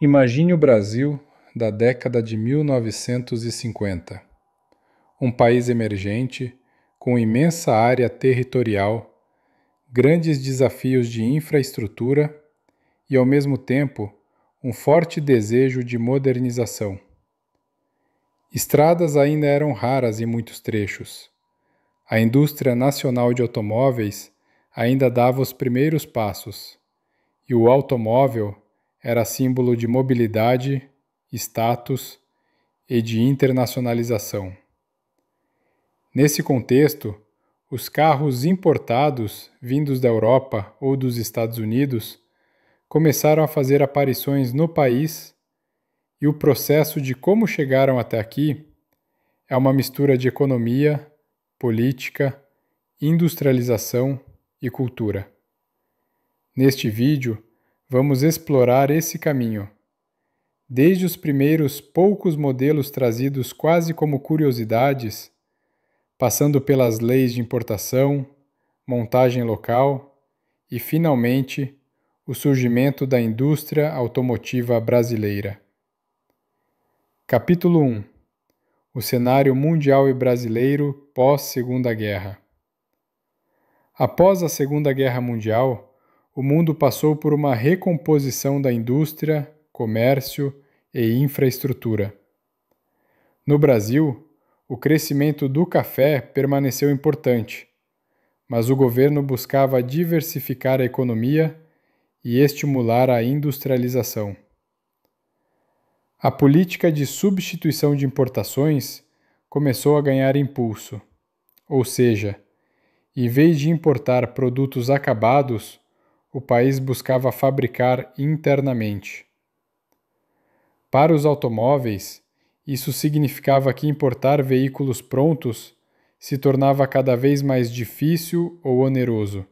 Imagine o Brasil da década de 1950. Um país emergente, com imensa área territorial, grandes desafios de infraestrutura e, ao mesmo tempo, um forte desejo de modernização. Estradas ainda eram raras em muitos trechos. A indústria nacional de automóveis ainda dava os primeiros passos, e o automóvel era símbolo de mobilidade, status e de internacionalização. Nesse contexto, os carros importados, vindos da Europa ou dos Estados Unidos, começaram a fazer aparições no país, e o processo de como chegaram até aqui é uma mistura de economia, política, industrialização e cultura. Neste vídeo, vamos explorar esse caminho, desde os primeiros poucos modelos trazidos quase como curiosidades, passando pelas leis de importação, montagem local e, finalmente, o surgimento da indústria automotiva brasileira. Capítulo 1. O cenário mundial e brasileiro pós-Segunda Guerra. Após a Segunda Guerra Mundial, o mundo passou por uma recomposição da indústria, comércio e infraestrutura. No Brasil, o crescimento do café permaneceu importante, mas o governo buscava diversificar a economia e estimular a industrialização. A política de substituição de importações começou a ganhar impulso, ou seja, em vez de importar produtos acabados, o país buscava fabricar internamente. Para os automóveis, isso significava que importar veículos prontos se tornava cada vez mais difícil ou oneroso.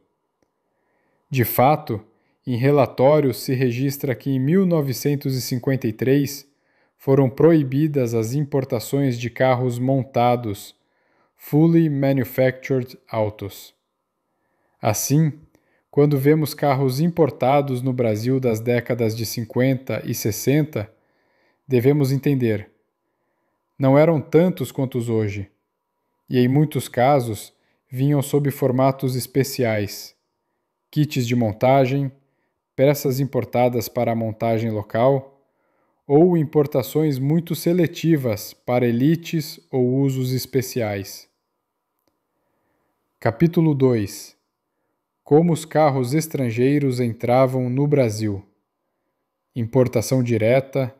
De fato, em relatórios se registra que em 1953 foram proibidas as importações de carros montados, Fully Manufactured Autos. Assim, quando vemos carros importados no Brasil das décadas de 50 e 60, devemos entender: não eram tantos quantos hoje, e em muitos casos vinham sob formatos especiais, kits de montagem, peças importadas para a montagem local, ou importações muito seletivas para elites ou usos especiais. Capítulo 2. Como os carros estrangeiros entravam no Brasil. Importação direta,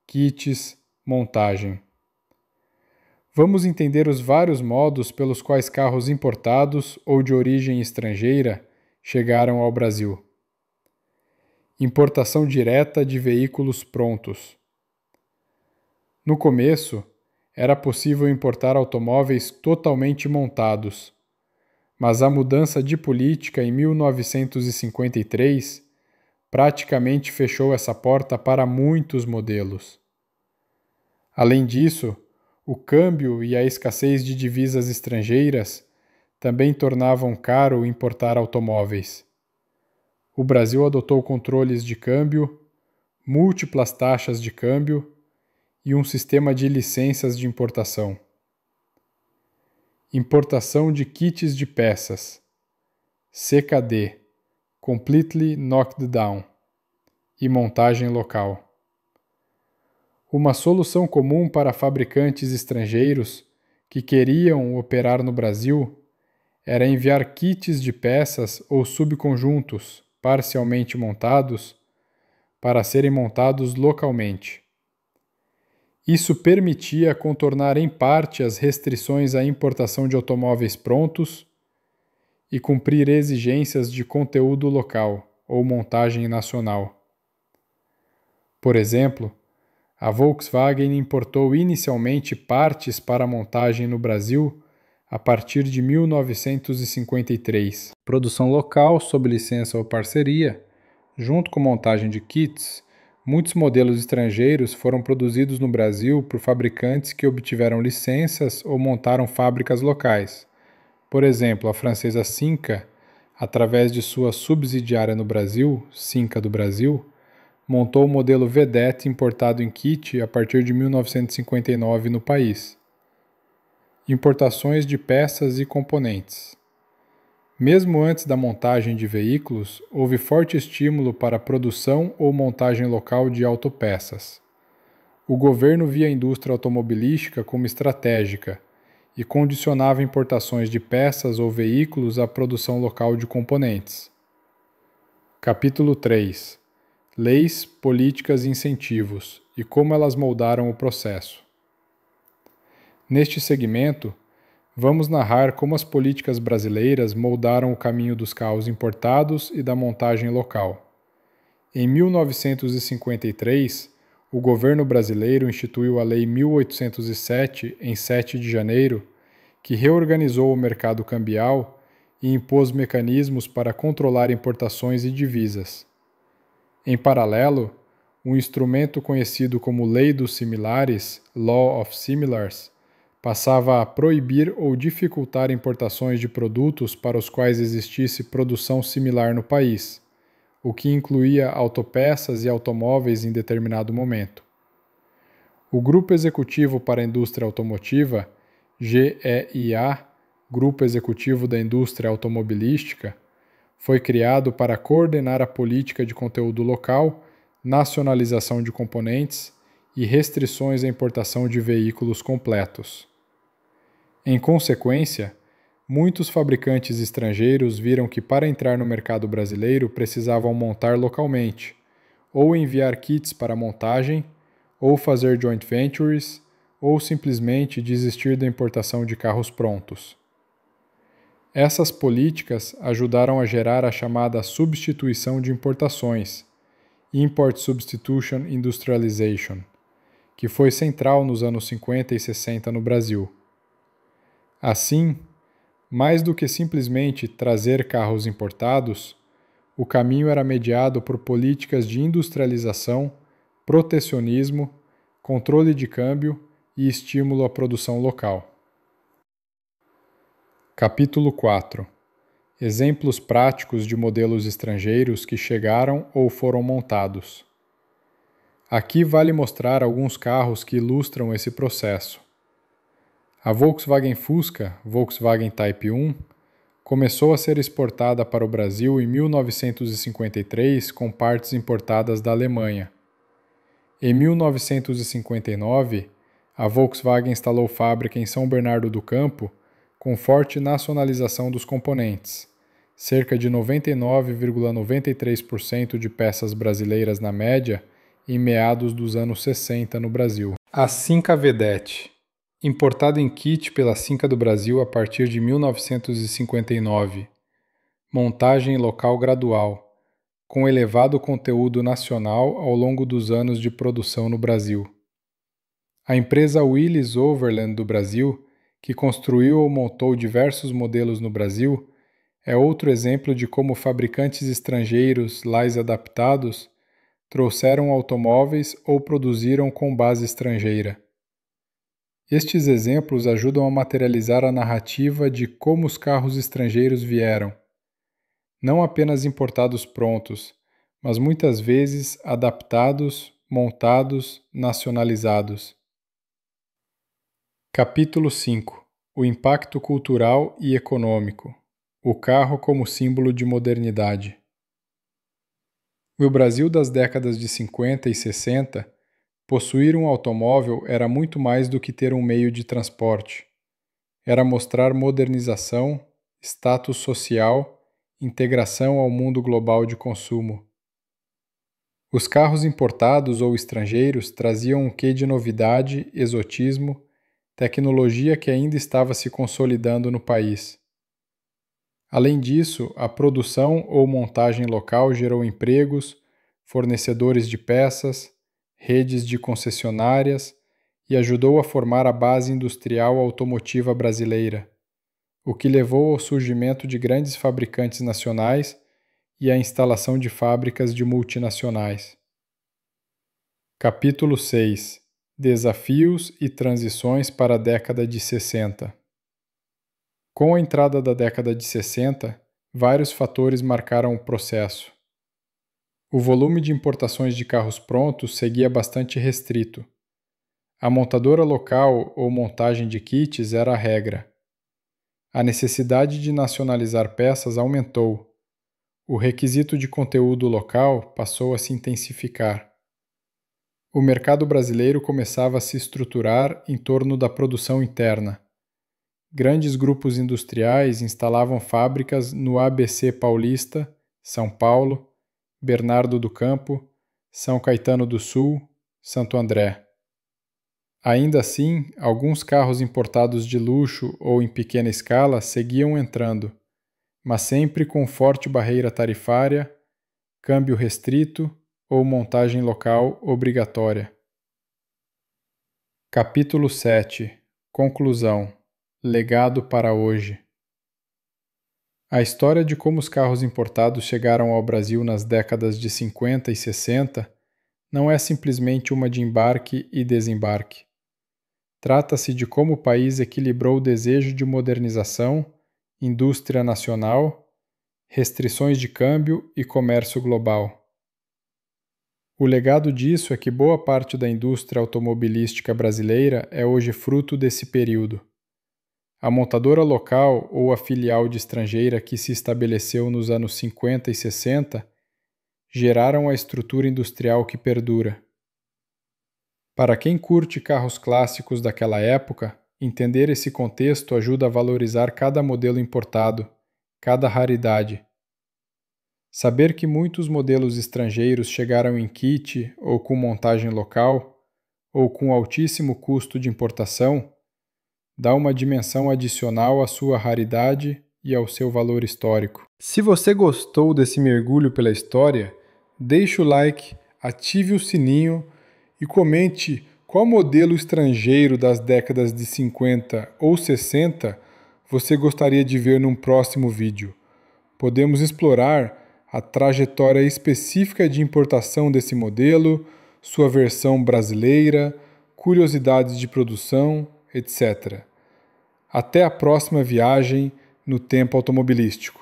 kits, montagem. Vamos entender os vários modos pelos quais carros importados ou de origem estrangeira chegaram ao Brasil. Importação direta de veículos prontos. No começo, era possível importar automóveis totalmente montados, mas a mudança de política em 1953 praticamente fechou essa porta para muitos modelos. Além disso, o câmbio e a escassez de divisas estrangeiras também tornavam caro importar automóveis. O Brasil adotou controles de câmbio, múltiplas taxas de câmbio e um sistema de licenças de importação. Importação de kits de peças, CKD, Completely Knocked Down, e montagem local. Uma solução comum para fabricantes estrangeiros que queriam operar no Brasil era enviar kits de peças ou subconjuntos parcialmente montados para serem montados localmente. Isso permitia contornar em parte as restrições à importação de automóveis prontos e cumprir exigências de conteúdo local ou montagem nacional. Por exemplo, a Volkswagen importou inicialmente partes para montagem no Brasil a partir de 1953. Produção local sob licença ou parceria, junto com montagem de kits, muitos modelos estrangeiros foram produzidos no Brasil por fabricantes que obtiveram licenças ou montaram fábricas locais. Por exemplo, a francesa Cinca, através de sua subsidiária no Brasil, Cinca do Brasil, montou o modelo Vedette importado em kit a partir de 1959 no país. Importações de peças e componentes. Mesmo antes da montagem de veículos, houve forte estímulo para a produção ou montagem local de autopeças. O governo via a indústria automobilística como estratégica e condicionava importações de peças ou veículos à produção local de componentes. Capítulo 3. Leis, políticas e incentivos, e como elas moldaram o processo. Neste segmento, vamos narrar como as políticas brasileiras moldaram o caminho dos carros importados e da montagem local. Em 1953, o governo brasileiro instituiu a Lei 1807, em 7 de janeiro, que reorganizou o mercado cambial e impôs mecanismos para controlar importações e divisas. Em paralelo, um instrumento conhecido como Lei dos Similares, Law of Similars, passava a proibir ou dificultar importações de produtos para os quais existisse produção similar no país, o que incluía autopeças e automóveis em determinado momento. O Grupo Executivo para a Indústria Automotiva, GEIA, Grupo Executivo da Indústria Automobilística, foi criado para coordenar a política de conteúdo local, nacionalização de componentes e restrições à importação de veículos completos. Em consequência, muitos fabricantes estrangeiros viram que para entrar no mercado brasileiro precisavam montar localmente, ou enviar kits para montagem, ou fazer joint ventures, ou simplesmente desistir da importação de carros prontos. Essas políticas ajudaram a gerar a chamada substituição de importações, Import Substitution Industrialization, que foi central nos anos 50 e 60 no Brasil. Assim, mais do que simplesmente trazer carros importados, o caminho era mediado por políticas de industrialização, protecionismo, controle de câmbio e estímulo à produção local. Capítulo 4. Exemplos práticos de modelos estrangeiros que chegaram ou foram montados. Aqui vale mostrar alguns carros que ilustram esse processo. A Volkswagen Fusca, Volkswagen Type 1, começou a ser exportada para o Brasil em 1953 com partes importadas da Alemanha. Em 1959, a Volkswagen instalou fábrica em São Bernardo do Campo com forte nacionalização dos componentes, cerca de 99,93% de peças brasileiras na média em meados dos anos 60 no Brasil. A Cinca Vedette, importada em kit pela Cinca do Brasil a partir de 1959. Montagem local gradual, com elevado conteúdo nacional ao longo dos anos de produção no Brasil. A empresa Willys Overland do Brasil, que construiu ou montou diversos modelos no Brasil, é outro exemplo de como fabricantes estrangeiros mais adaptados trouxeram automóveis ou produziram com base estrangeira. Estes exemplos ajudam a materializar a narrativa de como os carros estrangeiros vieram, não apenas importados prontos, mas muitas vezes adaptados, montados, nacionalizados. Capítulo 5. O impacto cultural e econômico. O carro como símbolo de modernidade. No Brasil das décadas de 50 e 60, possuir um automóvel era muito mais do que ter um meio de transporte. Era mostrar modernização, status social, integração ao mundo global de consumo. Os carros importados ou estrangeiros traziam um quê de novidade, exotismo, tecnologia que ainda estava se consolidando no país. Além disso, a produção ou montagem local gerou empregos, fornecedores de peças, redes de concessionárias e ajudou a formar a base industrial automotiva brasileira, o que levou ao surgimento de grandes fabricantes nacionais e à instalação de fábricas de multinacionais. Capítulo 6. Desafios e transições para a década de 60. Com a entrada da década de 60, vários fatores marcaram o processo. O volume de importações de carros prontos seguia bastante restrito. A montadora local ou montagem de kits era a regra. A necessidade de nacionalizar peças aumentou. O requisito de conteúdo local passou a se intensificar. O mercado brasileiro começava a se estruturar em torno da produção interna. Grandes grupos industriais instalavam fábricas no ABC Paulista, São Paulo, Bernardo do Campo, São Caetano do Sul, Santo André. Ainda assim, alguns carros importados de luxo ou em pequena escala seguiam entrando, mas sempre com forte barreira tarifária, câmbio restrito ou montagem local obrigatória. Capítulo 7. Conclusão. Legado para hoje. A história de como os carros importados chegaram ao Brasil nas décadas de 50 e 60 não é simplesmente uma de embarque e desembarque. Trata-se de como o país equilibrou o desejo de modernização, indústria nacional, restrições de câmbio e comércio global. O legado disso é que boa parte da indústria automobilística brasileira é hoje fruto desse período. A montadora local ou a filial de estrangeira que se estabeleceu nos anos 50 e 60 geraram a estrutura industrial que perdura. Para quem curte carros clássicos daquela época, entender esse contexto ajuda a valorizar cada modelo importado, cada raridade. Saber que muitos modelos estrangeiros chegaram em kit ou com montagem local, ou com altíssimo custo de importação, dá uma dimensão adicional à sua raridade e ao seu valor histórico. Se você gostou desse mergulho pela história, deixe o like, ative o sininho e comente qual modelo estrangeiro das décadas de 50 ou 60 você gostaria de ver num próximo vídeo. Podemos explorar a trajetória específica de importação desse modelo, sua versão brasileira, curiosidades de produção, etc. Até a próxima viagem no tempo automobilístico.